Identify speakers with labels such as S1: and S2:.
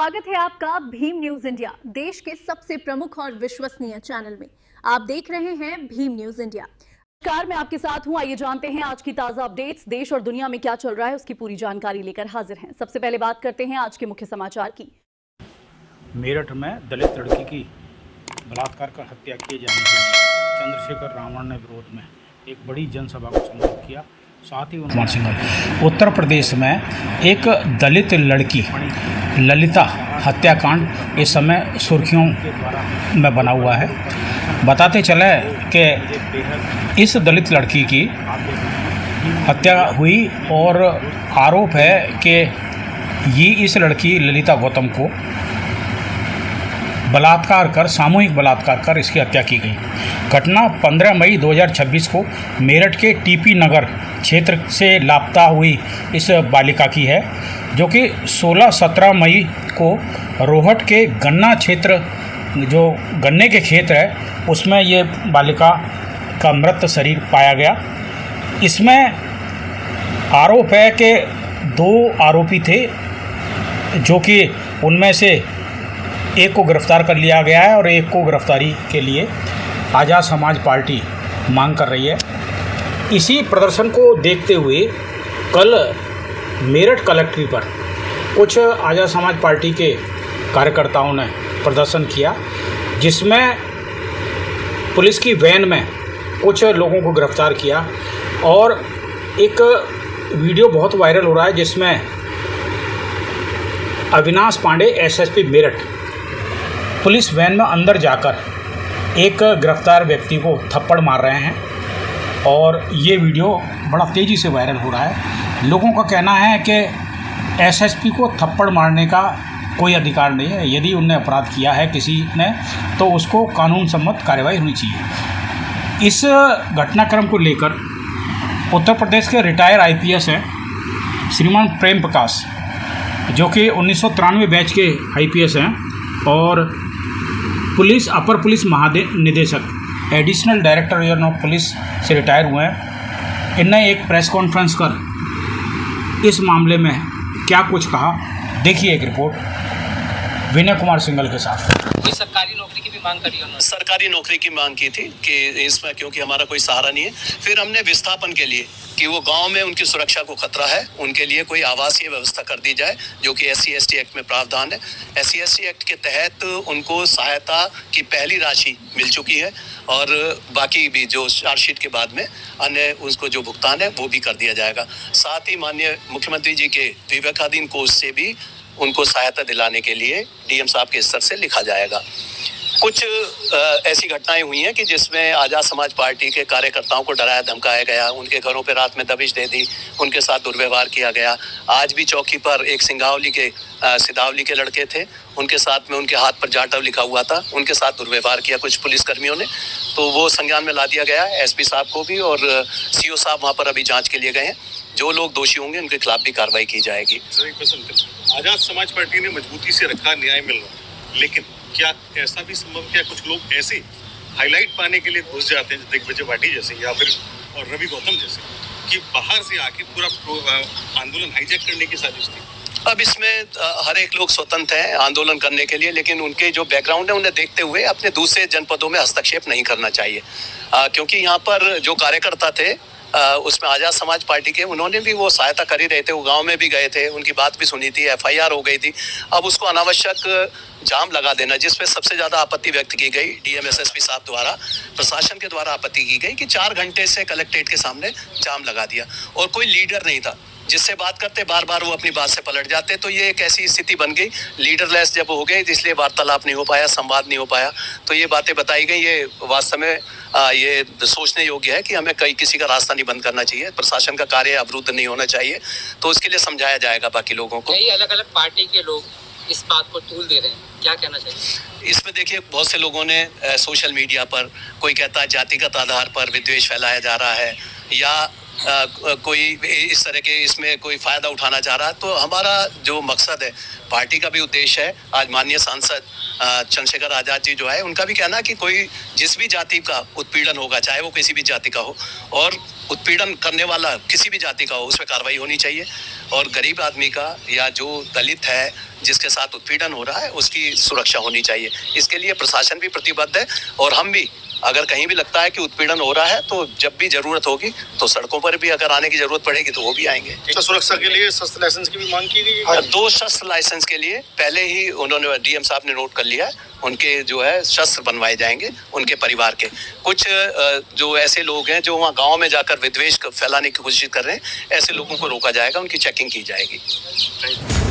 S1: स्वागत है आपका भीम न्यूज इंडिया, देश के सबसे प्रमुख और विश्वसनीय चैनल में। आप देख रहे हैं भीम न्यूज इंडिया। नमस्कार, मैं आपके साथ हूं। आइए जानते हैं आज की ताजा अपडेट्स। देश और दुनिया में क्या चल रहा है उसकी पूरी जानकारी लेकर हाजिर हैं। सबसे पहले बात करते हैं आज के मुख्य समाचार की।
S2: मेरठ में दलित लड़की की बलात्कार कर हत्या किए जाने के लिए चंद्रशेखर रावण ने विरोध में एक बड़ी जनसभा को संबोधित किया। साथ ही उन्होंने उत्तर प्रदेश में एक दलित लड़की ललिता हत्याकांड इस समय सुर्खियों में बना हुआ है। बताते चले कि इस दलित लड़की की हत्या हुई और आरोप है कि ये इस लड़की ललिता गौतम को सामूहिक बलात्कार कर इसकी हत्या की गई। घटना 15 मई 2026 को मेरठ के टीपी नगर क्षेत्र से लापता हुई इस बालिका की है, जो कि 16-17 मई को रोहट के गन्ना क्षेत्र, जो गन्ने के खेत है, उसमें ये बालिका का मृत शरीर पाया गया। इसमें आरोप है कि 2 आरोपी थे, जो कि उनमें से एक को गिरफ्तार कर लिया गया है और एक को गिरफ्तारी के लिए आज़ाद समाज पार्टी मांग कर रही है। इसी प्रदर्शन को देखते हुए कल मेरठ कलेक्ट्रेट पर कुछ आज़ाद समाज पार्टी के कार्यकर्ताओं ने प्रदर्शन किया, जिसमें पुलिस की वैन में कुछ लोगों को गिरफ्तार किया और एक वीडियो बहुत वायरल हो रहा है, जिसमें Avinash Pandey SSP Meerut police van में अंदर जाकर एक गिरफ्तार व्यक्ति को थप्पड़ मार रहे हैं और ये वीडियो बड़ा तेज़ी से वायरल हो रहा है। लोगों का कहना है कि एसएसपी को थप्पड़ मारने का कोई अधिकार नहीं है। यदि उनने अपराध किया है किसी ने, तो उसको कानून सम्मत कार्रवाई होनी चाहिए। इस घटनाक्रम को लेकर उत्तर प्रदेश के रिटायर आईपीएस हैं श्रीमान प्रेम प्रकाश, जो कि 1993 बैच के आईपीएस हैं और अपर पुलिस महानिदेशक additional director general of police से रिटायर हुए हैं। इनने एक प्रेस कॉन्फ्रेंस कर इस मामले में क्या कुछ कहा, देखिए एक रिपोर्ट विनय कुमार सिंघल के साथ।
S3: कोई सरकारी नौकरी की भी मांग करी उन्होंने?
S4: सरकारी नौकरी की मांग की थी कि इसमें क्योंकि हमारा कोई सहारा नहीं है। फिर हमने विस्थापन के लिए कि वो गांव में उनकी सुरक्षा को खतरा है, उनके लिए कोई आवासीय व्यवस्था कर दी जाए, जो कि SC/ST एक्ट में प्रावधान है। SC/ST एक्ट के तहत उनको सहायता की पहली राशि मिल चुकी है और बाकी भी जो चार्जशीट के बाद में अन्य उसको जो भुगतान है वो भी कर दिया जाएगा। साथ ही माननीय मुख्यमंत्री जी के विवेकाधीन कोष से भी उनको सहायता दिलाने के लिए DM साहब के स्तर से लिखा जाएगा। कुछ ऐसी घटनाएं हुई हैं कि जिसमें आज़ाद समाज पार्टी के कार्यकर्ताओं को डराया धमकाया गया, उनके घरों पे रात में दबिश दे दी, उनके साथ दुर्व्यवहार किया गया। आज भी चौकी पर एक सिधावली के लड़के थे, उनके साथ में उनके हाथ पर जाटव लिखा हुआ था, उनके साथ दुर्व्यवहार किया कुछ पुलिसकर्मियों ने, तो वो संज्ञान में ला दिया गया। SP साहब को भी और CO साहब वहाँ पर अभी जाँच के लिए गए हैं। जो लोग दोषी होंगे उनके खिलाफ भी कार्रवाई की जाएगी।
S5: आज़ाद समाज पार्टी ने मजबूती से रखा, न्याय मिल रहा, लेकिन क्या ऐसा भी संभव, क्या कुछ लोग ऐसे हाईलाइट पाने के लिए घुस जाते हैं, दिग्विजय पाटिल जैसे या फिर और रवि गौतम जैसे, कि बाहर से आके पूरा आंदोलन हाईजैक करने की साजिश थी?
S4: अब इसमें हर एक लोग स्वतंत्र हैं आंदोलन करने के लिए, लेकिन उनके जो बैकग्राउंड है उन्हें देखते हुए अपने दूसरे जनपदों में हस्तक्षेप नहीं करना चाहिए, क्योंकि यहाँ पर जो कार्यकर्ता थे उसमें आज़ाद समाज पार्टी के, उन्होंने भी वो सहायता कर ही रहे थे, वो गांव में भी गए थे, उनकी बात भी सुनी थी, FIR हो गई थी। अब उसको अनावश्यक जाम लगा देना, जिसपे सबसे ज़्यादा आपत्ति व्यक्त की गई DM SSP साहब द्वारा, प्रशासन के द्वारा आपत्ति की गई कि 4 घंटे से कलेक्ट्रेट के सामने जाम लगा दिया और कोई लीडर नहीं था जिससे बात करते बार बार वो अपनी बात से पलट जाते। तो ये एक ऐसी स्थिति बन गई, लीडरलेस जब हो गए, इसलिए वार्तालाप नहीं हो पाया, संवाद नहीं हो पाया। तो ये बातें बताई गई, ये वास्तव में ये सोचने योग्य है कि हमें किसी का रास्ता नहीं बंद करना चाहिए, प्रशासन का कार्य अवरुद्ध नहीं होना चाहिए। तो उसके लिए समझाया जाएगा बाकी लोगों को।
S3: कई अलग अलग पार्टी के लोग इस बात को तूल दे रहे हैं, क्या कहना चाहिए?
S4: इसमें देखिए बहुत से लोगों ने सोशल मीडिया पर, कोई कहता है जातिगत आधार पर विद्वेष फैलाया जा रहा है या कोई इस तरह के इसमें कोई फ़ायदा उठाना चाह रहा है। तो हमारा जो मकसद है, पार्टी का भी उद्देश्य है, आज माननीय सांसद चंद्रशेखर आज़ाद जी जो है उनका भी कहना कि कोई जिस भी जाति का उत्पीड़न होगा, चाहे वो किसी भी जाति का हो, और उत्पीड़न करने वाला किसी भी जाति का हो, उस पर कार्रवाई होनी चाहिए। और गरीब आदमी का या जो दलित है जिसके साथ उत्पीड़न हो रहा है उसकी सुरक्षा होनी चाहिए। इसके लिए प्रशासन भी प्रतिबद्ध है और हम भी, अगर कहीं भी लगता है कि उत्पीड़न हो रहा है तो जब भी जरूरत होगी तो सड़कों पर भी अगर आने की जरूरत पड़ेगी तो वो भी आएंगे।
S5: तो सुरक्षा के लिए शस्त्र लाइसेंस की भी मांग की गई है।
S4: 2 शस्त्र लाइसेंस के लिए पहले ही उन्होंने डीएम साहब ने नोट कर लिया है, उनके जो है शस्त्र बनवाए जाएंगे उनके परिवार के। कुछ जो ऐसे लोग हैं जो वहाँ गांव में जाकर विद्वेष फैलाने की कोशिश कर रहे हैं, ऐसे लोगों को रोका जाएगा, उनकी चेकिंग की जाएगी।